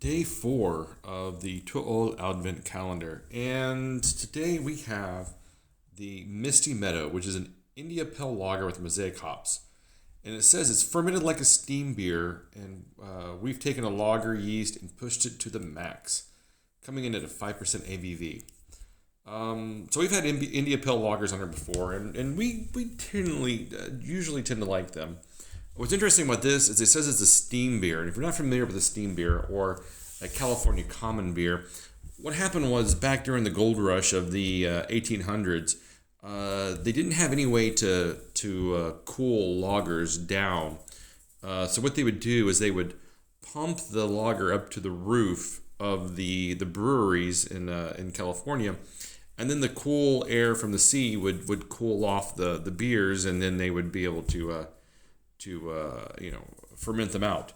day 4 of the Too Old Advent calendar, and today we have the Misty Meadow, which is an India Pale Lager with mosaic hops. And it says it's fermented like a steam beer, and we've taken a lager yeast and pushed it to the max, coming in at a 5% ABV. So we've had India Pale Lagers on here before, and we usually tend to like them. What's interesting about this is it says it's a steam beer, and if you're not familiar with a steam beer or a California common beer, what happened was back during the gold rush of the 1800s, they didn't have any way to cool lagers down. So what they would do is they would pump the lager up to the roof of the breweries in California, and then the cool air from the sea would cool off the beers, and then they would be able to ferment them out.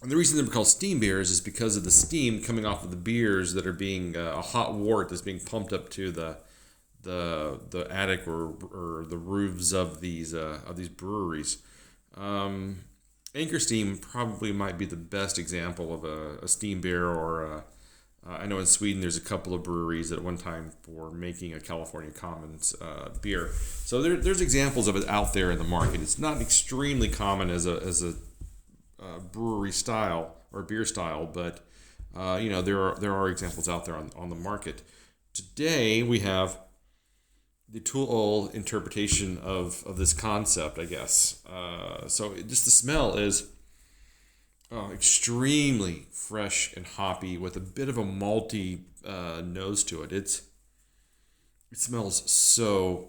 And the reason they're called steam beers is because of the steam coming off of the beers that are being a hot wort that's being pumped up to the attic or the roofs of these breweries. Anchor Steam probably might be the best example of a steam beer, or I know in Sweden there's a couple of breweries at one time for making a California Commons beer. So there's examples of it out there in the market. It's not extremely common as a brewery style or beer style, but there are examples out there on the market. Today we have the Too Old interpretation of this concept, I guess. So just the smell is extremely fresh and hoppy with a bit of a malty nose to it. It smells so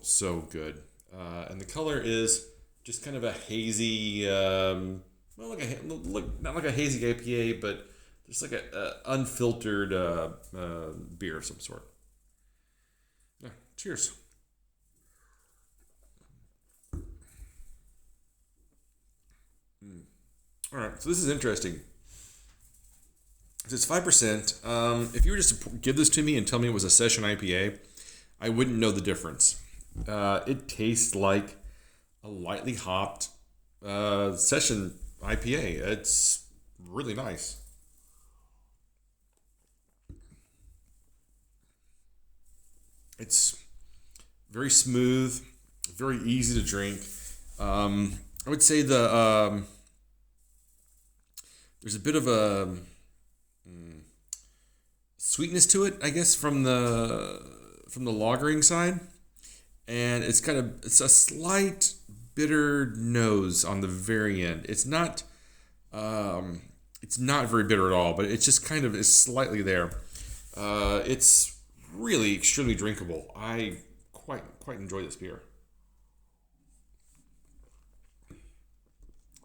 good, and the color is just kind of a hazy, not like a hazy IPA, but just like a unfiltered beer of some sort. Yeah, cheers. All right, so this is interesting. So it's 5%. If you were just to give this to me and tell me it was a session IPA, I wouldn't know the difference. It tastes like a lightly hopped session IPA. It's really nice. It's very smooth, very easy to drink. I would say there's a bit of a sweetness to it, I guess, from the lagering side, and it's a slight bitter nose on the very end. It's not very bitter at all, but it's just kind of is slightly there. It's really extremely drinkable. I quite enjoy this beer.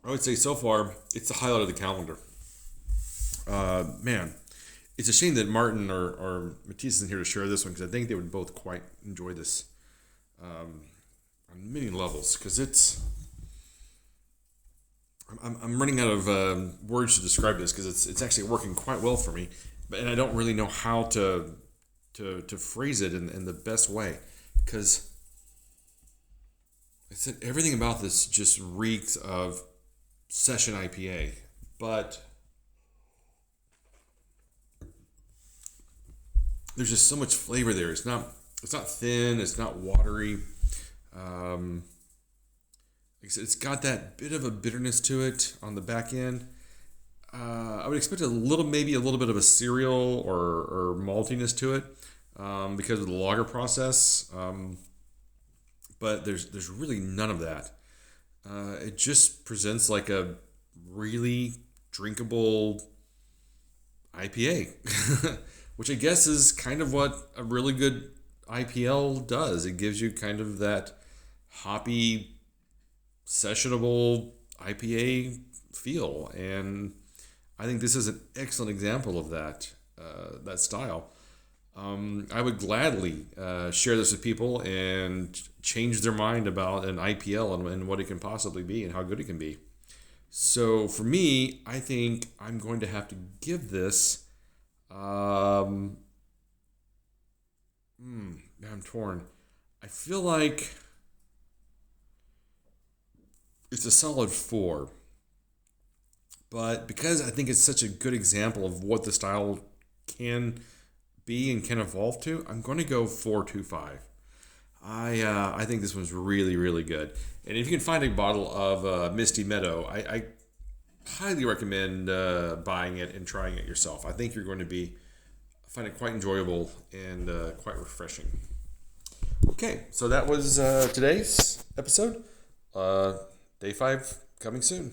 I would say so far it's the highlight of the calendar. Man, it's a shame that Martin or Matisse isn't here to share this one, because I think they would both quite enjoy this on many levels. Because I'm running out of words to describe this, because it's actually working quite well for me, and I don't really know how to phrase it in the best way, because I said everything about this just reeks of session IPA, but there's just so much flavor there. It's not thin. It's not watery. Like I said, it's got that bit of a bitterness to it on the back end. I would expect maybe a little bit of a cereal or maltiness to it because of the lager process. But there's really none of that. It just presents like a really drinkable IPA, which I guess is kind of what a really good IPL does. It gives you kind of that hoppy, sessionable IPA feel, and I think this is an excellent example of that style. I would gladly share this with people and change their mind about an IPL and what it can possibly be and how good it can be. So for me, I think I'm going to have to give this. I'm torn. I feel like it's a solid 4. But because I think it's such a good example of what the style can be and can evolve to, I'm going to go 425. I think this one's really, really good. And if you can find a bottle of Misty Meadow, I highly recommend buying it and trying it yourself. I think you're going to find it quite enjoyable and quite refreshing. Okay, so that was today's episode. Day 5 coming soon.